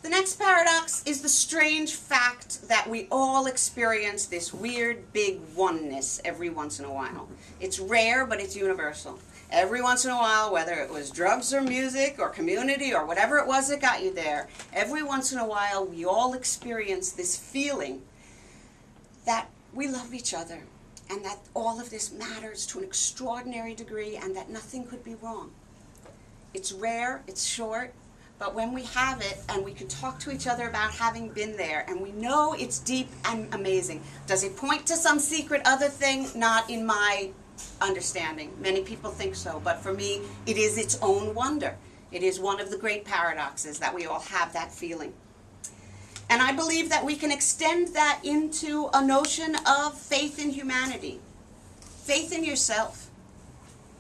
The next paradox is the strange fact that we all experience this weird big oneness every once in a while. It's rare, but it's universal. Every once in a while, whether it was drugs or music or community or whatever it was that got you there, every once in a while we all experience this feeling that we love each other and that all of this matters to an extraordinary degree and that nothing could be wrong. It's rare, it's short, but when we have it and we can talk to each other about having been there and we know it's deep and amazing. Does it point to some secret other thing? Not in my understanding. Many people think so, but for me it is its own wonder. It is one of the great paradoxes that we all have that feeling. And I believe that we can extend that into a notion of faith in humanity. Faith in yourself.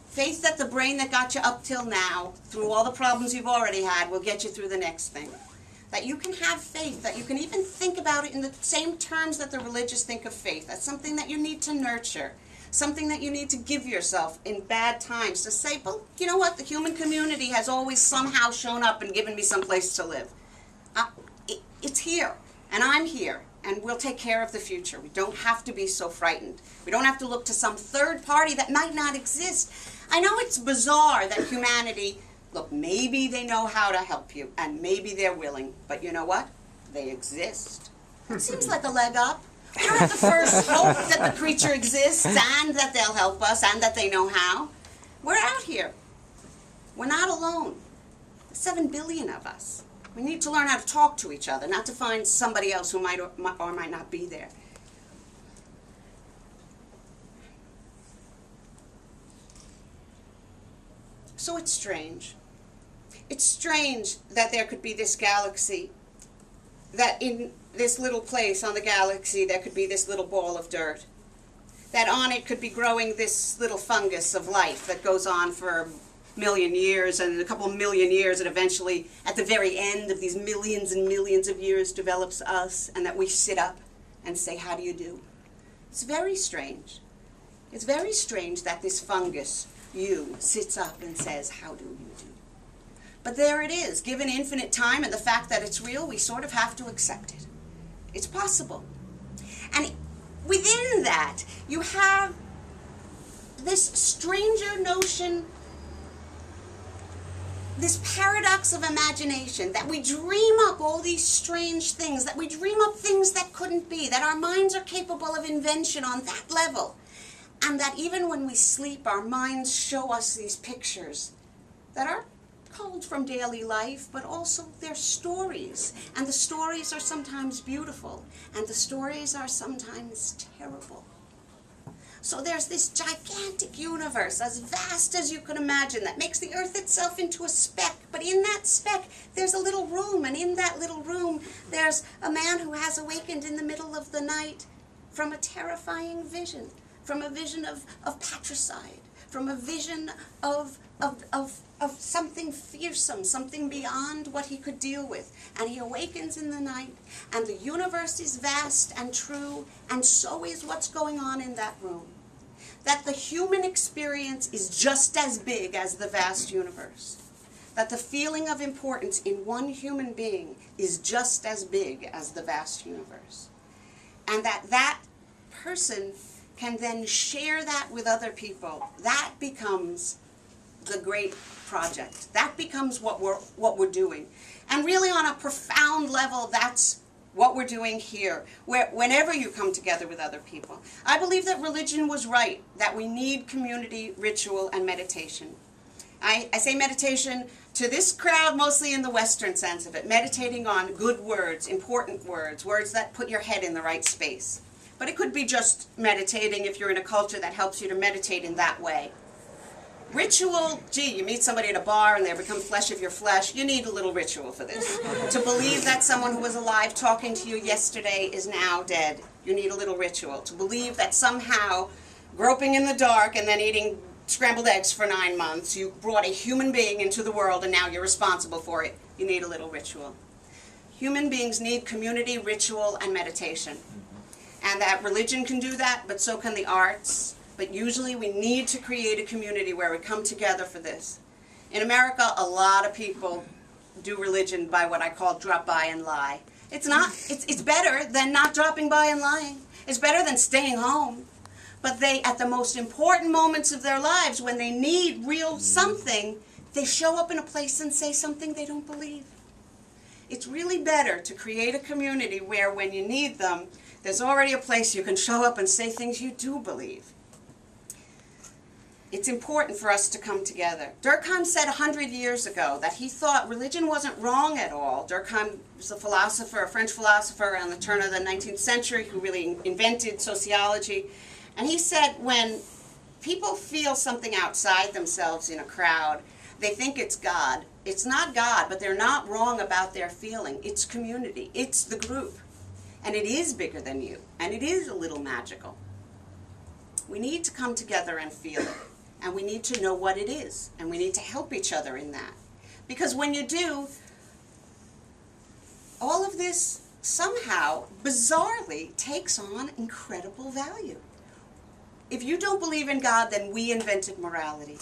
Faith that the brain that got you up till now, through all the problems you've already had, will get you through the next thing. That you can have faith, that you can even think about it in the same terms that the religious think of faith. That's something that you need to nurture. Something that you need to give yourself in bad times to say, well, you know what, the human community has always somehow shown up and given me some place to live. It's here, and I'm here, and we'll take care of the future. We don't have to be so frightened. We don't have to look to some third party that might not exist. I know it's bizarre that humanity, look, maybe they know how to help you, and maybe they're willing, but you know what? They exist. It seems like a leg up. We don't have to first hope that the creature exists and that they'll help us and that they know how. We're out here. We're not alone. There's 7 billion of us. We need to learn how to talk to each other, not to find somebody else who might or might not be there. So it's strange. It's strange that there could be this galaxy, that in this little place on the galaxy there could be this little ball of dirt, that on it could be growing this little fungus of life that goes on for million years, and in a couple million years it eventually, at the very end of these millions and millions of years, develops us, and that we sit up and say, how do you do? It's very strange. It's very strange that this fungus, you, sits up and says, how do you do? But there it is. Given infinite time and the fact that it's real, we sort of have to accept it. It's possible. And within that, you have this stranger notion, this paradox of imagination, that we dream up all these strange things, that we dream up things that couldn't be, that our minds are capable of invention on that level, and that even when we sleep, our minds show us these pictures that are culled from daily life, but also they're stories, and the stories are sometimes beautiful, and the stories are sometimes terrible. So there's this gigantic universe, as vast as you can imagine, that makes the earth itself into a speck. But in that speck, there's a little room, and in that little room, there's a man who has awakened in the middle of the night from a terrifying vision, from a vision of patricide, from a vision of something fearsome, something beyond what he could deal with. And he awakens in the night, and the universe is vast and true, and so is what's going on in that room. That the human experience is just as big as the vast universe. That the feeling of importance in one human being is just as big as the vast universe. And that person can then share that with other people. That becomes the great project. That becomes what we're doing. And really on a profound level, that's what we're doing here, whenever you come together with other people. I believe that religion was right, that we need community, ritual, and meditation. I say meditation to this crowd mostly in the Western sense of it, meditating on good words, important words, words that put your head in the right space. But it could be just meditating if you're in a culture that helps you to meditate in that way. Ritual, gee, you meet somebody at a bar and they become flesh of your flesh. You need a little ritual for this. To believe that someone who was alive talking to you yesterday is now dead, you need a little ritual. To believe that somehow, groping in the dark and then eating scrambled eggs for 9 months, you brought a human being into the world and now you're responsible for it, you need a little ritual. Human beings need community, ritual, and meditation. And that religion can do that, but so can the arts. But usually we need to create a community where we come together for this. In America, a lot of people do religion by what I call drop by and lie. It's not, it's better than not dropping by and lying. It's better than staying home. But they, at the most important moments of their lives, when they need real something, they show up in a place and say something they don't believe. It's really better to create a community where when you need them, there's already a place you can show up and say things you do believe. It's important for us to come together. Durkheim said 100 years ago that he thought religion wasn't wrong at all. Durkheim was a philosopher, a French philosopher around the turn of the 19th century who really invented sociology. And he said when people feel something outside themselves in a crowd, they think it's God. It's not God, but they're not wrong about their feeling. It's community. It's the group. And it is bigger than you. And it is a little magical. We need to come together and feel it. And we need to know what it is. And we need to help each other in that. Because when you do, all of this somehow, bizarrely, takes on incredible value. If you don't believe in God, then we invented morality.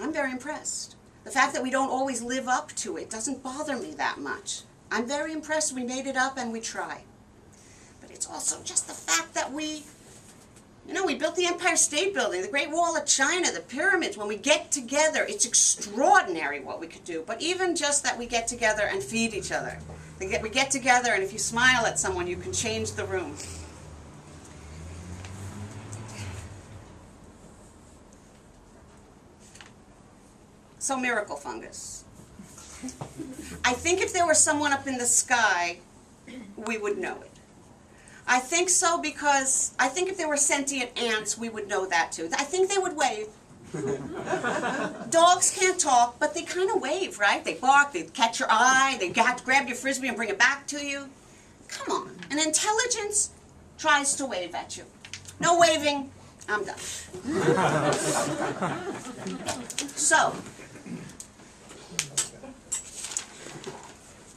I'm very impressed. The fact that we don't always live up to it doesn't bother me that much. I'm very impressed we made it up and we try. But it's also just the fact that we built the Empire State Building, the Great Wall of China, the pyramids. When we get together, it's extraordinary what we could do. But even just that we get together and feed each other. We get together, and if you smile at someone, you can change the room. So miracle fungus. I think if there were someone up in the sky, we would know it. I think so because I think if there were sentient ants, we would know that too. I think they would wave. Dogs can't talk, but they kind of wave, right? They bark, they catch your eye, they grab your frisbee and bring it back to you. Come on. And intelligence tries to wave at you. No waving, I'm done. So,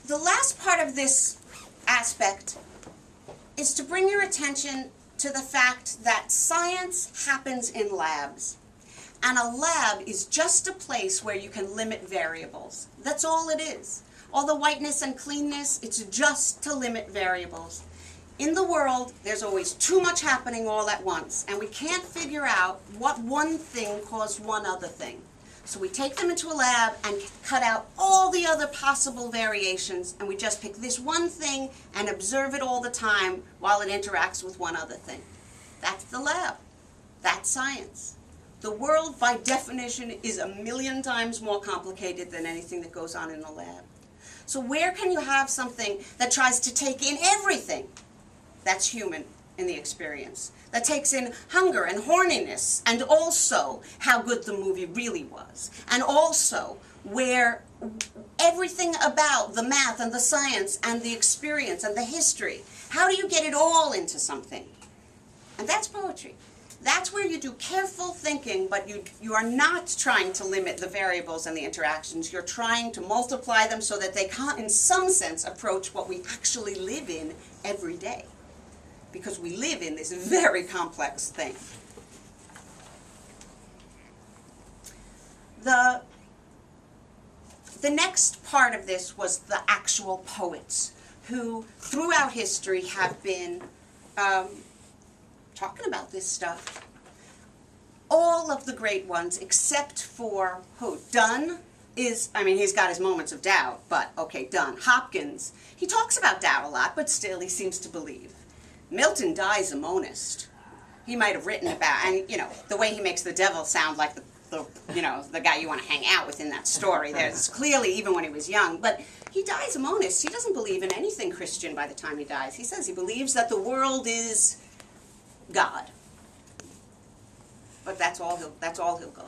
the last part of this aspect is to bring your attention to the fact that science happens in labs. And a lab is just a place where you can limit variables. That's all it is. All the whiteness and cleanness, it's just to limit variables. In the world, there's always too much happening all at once, and we can't figure out what one thing caused one other thing. So we take them into a lab and cut out all the other possible variations, and we just pick this one thing and observe it all the time while it interacts with one other thing. That's the lab. That's science. The world, by definition, is 1,000,000 times more complicated than anything that goes on in a lab. So where can you have something that tries to take in everything that's human in the experience? That takes in hunger and horniness, and also how good the movie really was, and also where everything about the math and the science and the experience and the history, how do you get it all into something? And that's poetry. That's where you do careful thinking, but you are not trying to limit the variables and the interactions. You're trying to multiply them so that they can, in some sense, approach what we actually live in every day. Because we live in this very complex thing. The next part of this was the actual poets, who throughout history have been talking about this stuff. All of the great ones, except for who? Donne is, I mean, he's got his moments of doubt, but okay, Donne. Hopkins, he talks about doubt a lot, but still he seems to believe. Milton dies a monist. He might have written about, and the way he makes the devil sound like the guy you want to hang out with in that story. There's clearly, even when he was young, but he dies a monist. He doesn't believe in anything Christian by the time he dies. He says he believes that the world is God. But that's all he'll go.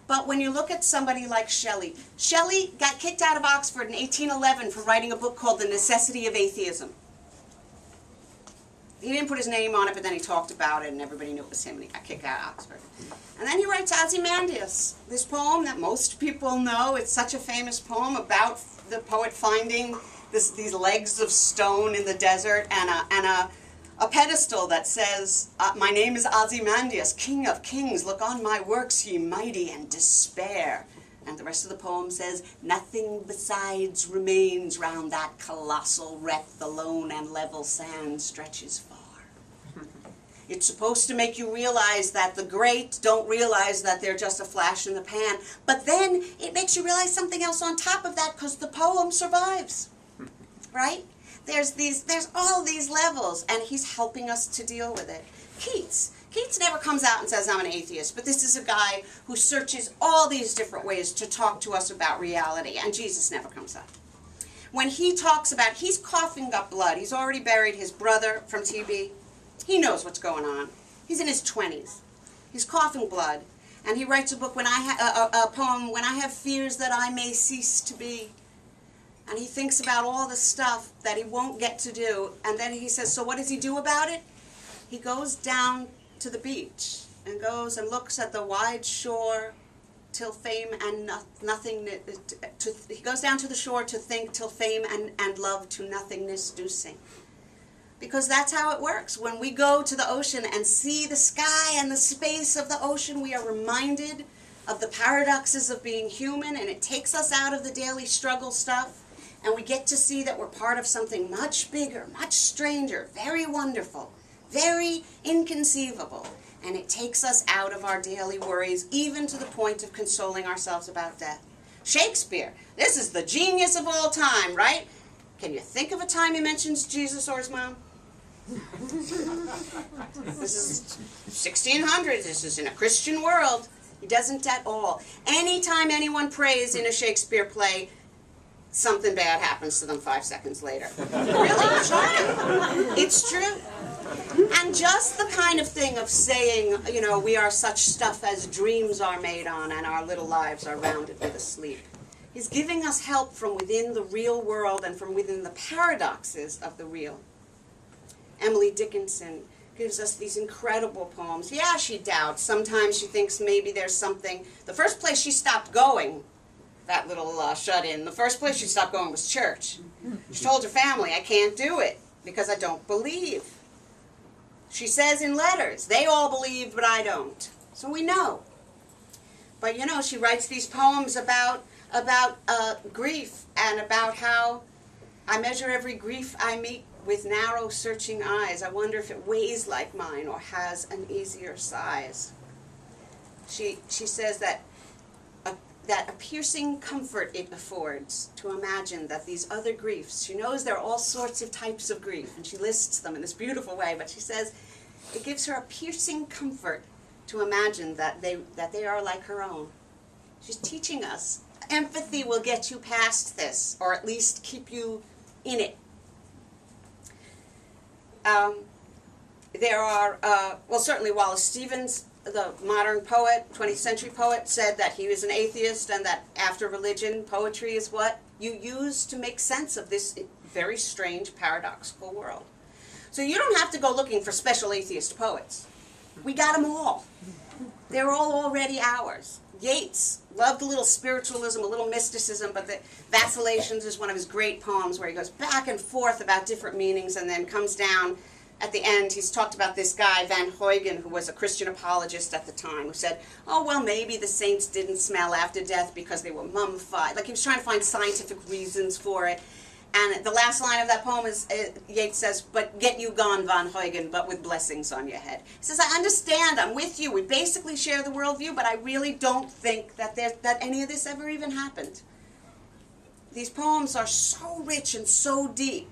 But when you look at somebody like Shelley, Shelley got kicked out of Oxford in 1811 for writing a book called The Necessity of Atheism. He didn't put his name on it, but then he talked about it, and everybody knew it was him, and he got kicked out of Oxford. And then he writes Ozymandias, this poem that most people know. It's such a famous poem about the poet finding these legs of stone in the desert, and a pedestal that says, my name is Ozymandias, king of kings, look on my works, ye mighty, and despair. And the rest of the poem says, nothing besides remains round that colossal wreck, the lone and level sand stretches far. It's supposed to make you realize that the great don't realize that they're just a flash in the pan, but then it makes you realize something else on top of that because the poem survives, right? There's all these levels, and he's helping us to deal with it. Keats never comes out and says, I'm an atheist, but this is a guy who searches all these different ways to talk to us about reality, and Jesus never comes up. When he talks about, he's coughing up blood. He's already buried his brother from TB. He knows what's going on. He's in his 20s. He's coughing blood, and he writes a book, a poem, When I Have Fears That I May Cease to Be. And he thinks about all the stuff that he won't get to do, and then he says, so what does he do about it? He goes down to the beach and goes and looks at the wide shore till fame and nothing. He goes down to the shore to think till fame and love to nothingness do sing. Because that's how it works. When we go to the ocean and see the sky and the space of the ocean, we are reminded of the paradoxes of being human, and it takes us out of the daily struggle stuff, and we get to see that we're part of something much bigger, much stranger, very wonderful, very inconceivable, and it takes us out of our daily worries, even to the point of consoling ourselves about death. Shakespeare, this is the genius of all time, right? Can you think of a time he mentions Jesus or his mom? This is 1600, this is in a Christian world. He doesn't at all. Anytime anyone prays in a Shakespeare play, something bad happens to them 5 seconds later. Really? Try it. It's true. And just the kind of thing of saying, you know, we are such stuff as dreams are made on and our little lives are rounded with a sleep. He's giving us help from within the real world and from within the paradoxes of the real. Emily Dickinson gives us these incredible poems. Yeah, she doubts. Sometimes she thinks maybe there's something. The first place she stopped going, that little shut-in, the first place she stopped going was church. She told her family, I can't do it because I don't believe. She says in letters, they all believe, but I don't. So we know. But you know, she writes these poems about grief and about how I measure every grief I meet with narrow searching eyes. I wonder if it weighs like mine or has an easier size. She says that a piercing comfort it affords to imagine that these other griefs, she knows there are all sorts of types of grief, and she lists them in this beautiful way, but she says it gives her a piercing comfort to imagine that they are like her own. She's teaching us empathy will get you past this, or at least keep you in it. There are, well, certainly Wallace Stevens, the modern poet, 20th century poet, said that he was an atheist and that after religion, poetry is what you use to make sense of this very strange, paradoxical world. So you don't have to go looking for special atheist poets. We got them all. They're all already ours. Yeats loved a little spiritualism, a little mysticism, but the Vacillations is one of his great poems where he goes back and forth about different meanings and then comes down at the end. He's talked about this guy, Van Huygen, who was a Christian apologist at the time, who said, oh, well, maybe the saints didn't smell after death because they were mummified. Like he was trying to find scientific reasons for it. And the last line of that poem is, Yeats says, but get you gone, Van Huygen, but with blessings on your head. He says, I understand, I'm with you, we basically share the worldview, but I really don't think that any of this ever even happened. These poems are so rich and so deep,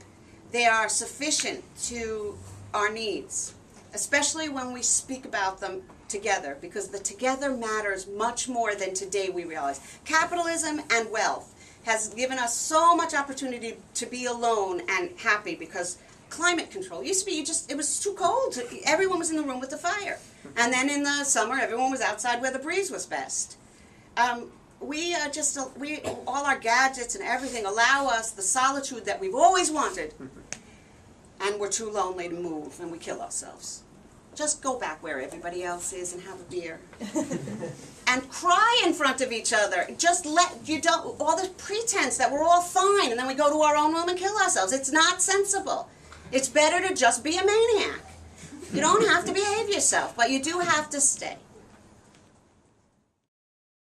they are sufficient to our needs, especially when we speak about them together, because the together matters much more than today we realize. Capitalism and wealth has given us so much opportunity to be alone and happy because climate control used to be it was too cold. Everyone was in the room with the fire. And then in the summer, everyone was outside where the breeze was best. All our gadgets and everything allow us the solitude that we've always wanted. And we're too lonely to move and we kill ourselves. Just go back where everybody else is and have a beer. And cry in front of each other. Just all the pretense that we're all fine and then we go to our own room and kill ourselves. It's not sensible. It's better to just be a maniac. You don't have to behave yourself, but you do have to stay.